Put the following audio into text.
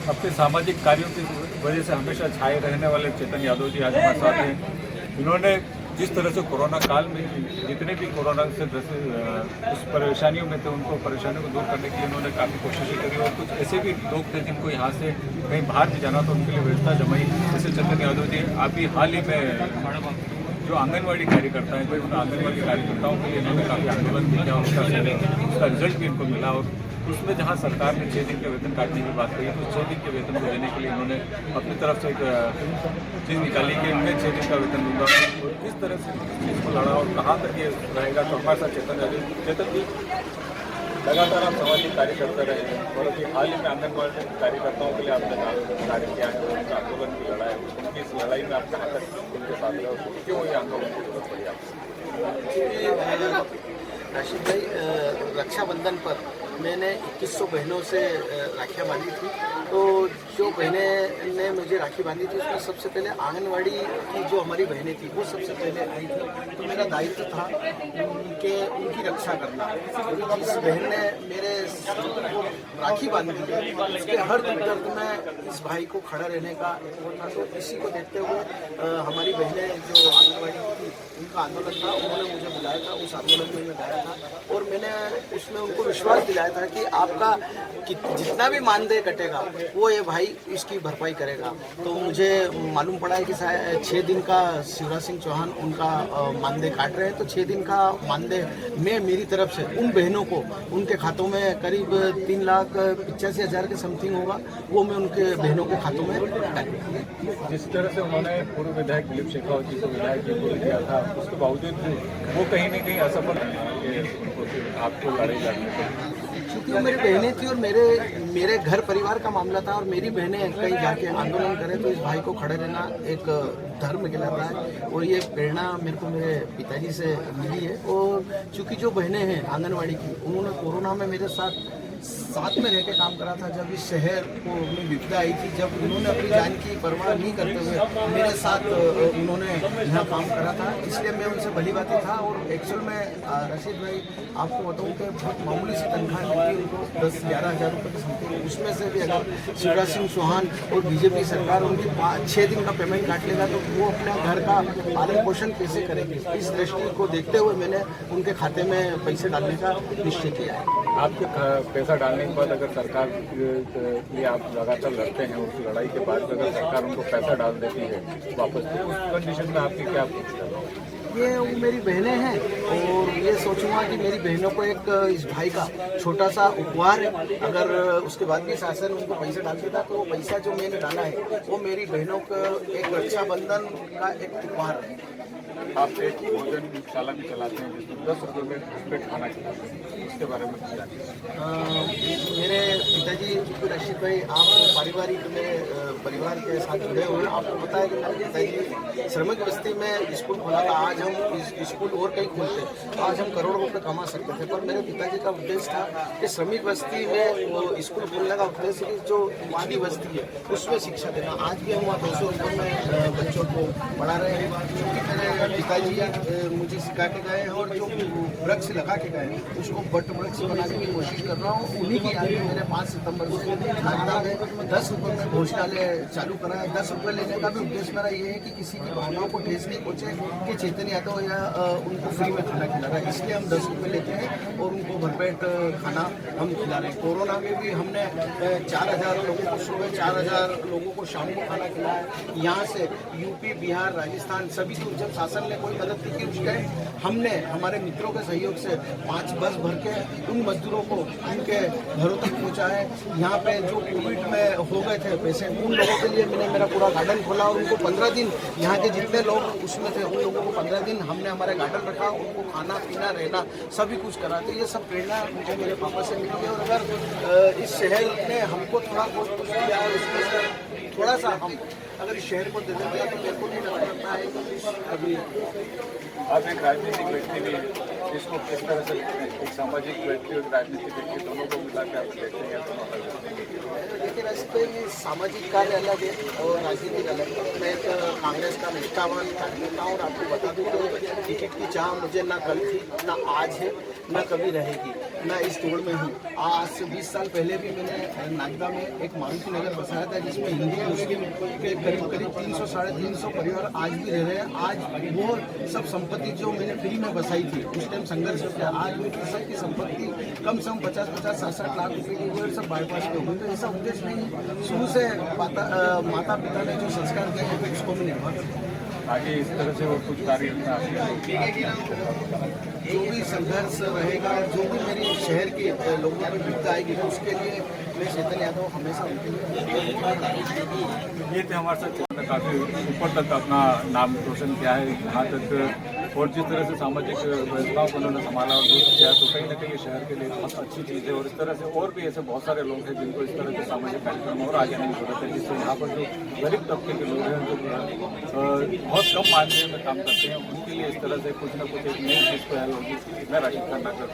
अपने सामाजिक कार्यों की वजह से हमेशा छाए रहने वाले चेतन यादव जी आज हमारे साथ हैं। इन्होंने जिस तरह से कोरोना काल में जितने भी कोरोना से उस परेशानियों में थे उनको परेशानियों को दूर करने के लिए उन्होंने काफ़ी कोशिशें करी और कुछ ऐसे भी लोग थे जिनको यहाँ से कहीं बाहर भी जाना तो उनके लिए व्यवस्था जमाई। जैसे चेतन यादव जी अभी हाल ही में जो आंगनवाड़ी कार्यकर्ता हैं कोई उन आंगनवाड़ी कार्यकर्ताओं के लिए इन्होंने काफ़ी आंदोलन भी किया, उसका रिजल्ट भी इनको मिला और उसमें जहां सरकार ने 6 दिन के वेतन काटने की बात कही तो 6 दिन के वेतन को देने के लिए इन्होंने अपनी तरफ से एक चीज़ निकाली कि मैं 6 दिन का वेतन दूंगा और किस तरह से इस चीज़ को लड़ा और कहाँ तक ये रहेगा। तो हमारे साथ चेतन जी लगातार आप सामाजिक कार्य करते रहे हैं और अभी हाल ही में आंगनबाड़ी कार्यकर्ताओं के लिए आपने कार्य किया है, उनका आंदोलन की लड़ा है, उनकी इस लड़ाई में आप कहाँ तक उनके साथ रहे और क्यों ये आंदोलन की जरूरत पड़ी आपको? राशिद भाई, रक्षाबंधन पर मैंने 2100 बहनों से राखियाँ बांधी थी। तो जो बहनें ने मुझे राखी बांधी थी उसमें सबसे पहले आंगनवाड़ी की जो हमारी बहनें थी वो सबसे पहले आई थी। तो मेरा दायित्व था उनकी रक्षा करना। जिस बहन ने मेरे को राखी बांधी है उसके हर दुख दर्द में इस भाई को खड़ा रहने का वो था। तो इसी को देखते हुए हमारी बहनें जो आंगनवाड़ी की थी उनका आंदोलन था, उन्होंने मुझे बुलाया था, उस आंदोलन में मैं गया था और मैंने उसमें उनको विश्वास दिलाया था कि आपका जितना भी मानदेय कटेगा वो ये भाई इसकी भरपाई करेगा। तो मुझे मालूम पड़ा है कि 6 दिन का शिवराज सिंह चौहान उनका मानदेय काट रहे हैं। तो 6 दिन का मानदेय मैं मेरी तरफ से उन बहनों को उनके खातों में करीब 3,85,000 के समथिंग होगा, वो मैं उनके बहनों के खातों में डालूंगा। जिस तरह से उन्होंने पूर्व विधायक दिलीप शेखावत जी को विधायक जी को दिया था उसके बावजूद वो कहीं न कहीं असफल आपको लड़ाई लड़ने क्योंकि वो मेरी बहनें थी और मेरे घर परिवार का मामला था और मेरी बहनें कहीं जाके आंदोलन करें तो इस भाई को खड़े रहना एक धर्म कहलाता है और ये प्रेरणा मेरे को मेरे पिताजी से मिली है। और चूँकि जो बहनें हैं आंगनवाड़ी की उन्होंने कोरोना में मेरे साथ में रह के काम करा था। जब इस शहर को में विपदा आई थी, जब उन्होंने अपनी जान की परवाह नहीं करते हुए मेरे साथ उन्होंने यहाँ काम करा था, इसलिए मैं उनसे भली बात था। और एक्चुअल में रशीद भाई आपको बताऊँ कि बहुत मामूली सी तनख्वाह मिलती उनको 10-11 हज़ार रुपये की समथिंग। उसमें से भी अगर शिवराज सिंह चौहान और बीजेपी सरकार उनकी 6 दिन का पेमेंट काट लेगा तो वो अपने घर का पालन पोषण कैसे करेंगे। इस दृष्टि को देखते हुए मैंने उनके खाते में पैसे डालने का निश्चय किया है। आपके पैसा डालने के बाद अगर सरकार के लिए आप लगातार लड़ते हैं उस लड़ाई के बाद अगर सरकार उनको पैसा डाल देती है वापस तो उस कंडीशन में आपकी क्या ये मेरी बहनें हैं और ये सोचूंगा कि मेरी बहनों को एक इस भाई का छोटा सा उपहार है। अगर उसके बाद भी शासन उनको पैसा डाल देता तो वो पैसा जो मैंने डाला है वो मेरी बहनों को एक रक्षाबंधन का एक उपहार है। आप एक भोजनशाला भी चलाते हैं जिसमें 10 रुपये में पेट खाना खिलाते हैं, उसके बारे में मेरे पिताजी रशीद भाई आप पारिवारिक में परिवार के साथ जुड़े हुए हैं। आपको पता है कि मेरे पिताजी श्रमिक बस्ती में स्कूल खोला था। आज हम स्कूल और कहीं खोलते आज हम करोड़ों रुपये कमा सकते थे, पर मेरे पिताजी का उद्देश्य था कि श्रमिक बस्ती में वो स्कूल खोलने का उद्देश्य कि जो वादी बस्ती है उसमें शिक्षा देना। आज भी हम वहाँ 200 रुपये में बच्चों को पढ़ा रहे हैं। क्योंकि मेरे पिताजी मुझे सिखा के गए हैं और जो वृक्ष लगा के गए उसको बट वृक्ष बनाने की कोशिश कर रहा हूँ। उन्हीं की याद में मैंने 5 सितंबर से नागदा में 10 रुपये में भोजनालय चालू करा है। 10 रुपये लेने का भी उद्देश्य मेरा ये है कि किसी की भावनाओं को ठेस नहीं पहुँचे कि चेतन यादव या उनको फ्री में खाना खिला रहा है, इसलिए हम 10 रुपये लेते हैं और उनको भरपेट खाना हम खिला रहे हैं। कोरोना में भी हमने 4,000 लोगों को सुबह 4,000 लोगों को शाम को खाना खिलाया। यहाँ से यूपी, बिहार, राजस्थान सभी को जब शासन ने कोई मदद की उस टाइम हमने हमारे मित्रों के सहयोग से 5 बस भर के उन मजदूरों को उनके घरों तक पहुँचा है। यहाँ पे जो कोविड में हो गए थे पेशेंट उन लोगों के लिए मैंने मेरा पूरा गार्डन खोला और उनको 15 दिन यहाँ के जितने लोग उसमें थे उन लोगों को 15 दिन हमने हमारे गार्डन रखा, उनको खाना पीना रहना सभी कुछ करा। तो ये सब प्रेरणा मुझे मेरे पापा से मिली है। और अगर इस शहर ने हमको थोड़ा बहुत कुछ दिया है उसमें से थोड़ा सा हम अगर इस शहर को दे देते हैं तो मेरे को नहीं लगता है अभी आप एक राजनीतिक व्यक्ति भी इसको किस तरह से एक सामाजिक व्यक्ति और राजनीतिक व्यक्ति दोनों को मिला के आप देखते हैं या दोनों अलग? देखिए इसके सामाजिक कार्य अलग है और राजनीतिक अलग है। मैं एक कांग्रेस का निष्ठावान कार्यकर्ता हूँ और आपको बता दूँ कि टिकट की चाह मुझे ना कल थी, ना आज है, ना कभी रहेगी। मैं इस दौड़ में हूँ। आज से 20 साल पहले भी मैंने नागदा में एक मारुति नगर बसाया था जिसमें हिंदू मुस्लिम के करीब 300 साढ़े 300 परिवार आज भी रह रहे हैं। आज वो सब संपत्ति जो मैंने फ्री में बसाई थी उस टाइम संघर्ष किया, आज उनकी सबकी संपत्ति कम से कम 50-50 67 लाख रुपए की वो सब बाईपास पे हो गई। तो ऐसा उद्देश्य नहीं, शुरू से माता पिता ने जो संस्कार दिए हैं उसको मैं निर्वाह करता हूँ। आगे इस तरह से और कुछ कार्य जो भी संघर्ष रहेगा, जो भी मेरी शहर के लोगों पर विपदा आएगी उसके लिए मैं चेतन यादव हमेशा उनके लिए। ये थे हमारे साथ, काफ़ी ऊपर तक अपना नाम रोशन किया है यहाँ तक, और जिस तरह से सामाजिक व्यवस्थाओं को उन्होंने संभाला और दूर किया, तो कहीं ना कहीं शहर के लिए बहुत अच्छी चीज़ है। और इस तरह से और भी ऐसे बहुत सारे लोग हैं जिनको इस तरह के सामाजिक कार्यक्रम और आगे नहीं जरूरत है, जिससे यहाँ पर जो गरीब तबके के लोग हैं जो बहुत कम मानने में काम करते हैं, उनके लिए इस तरह से कुछ ना कुछ एक नई चीज़ को है लोग। मैं राशिद खान नागर।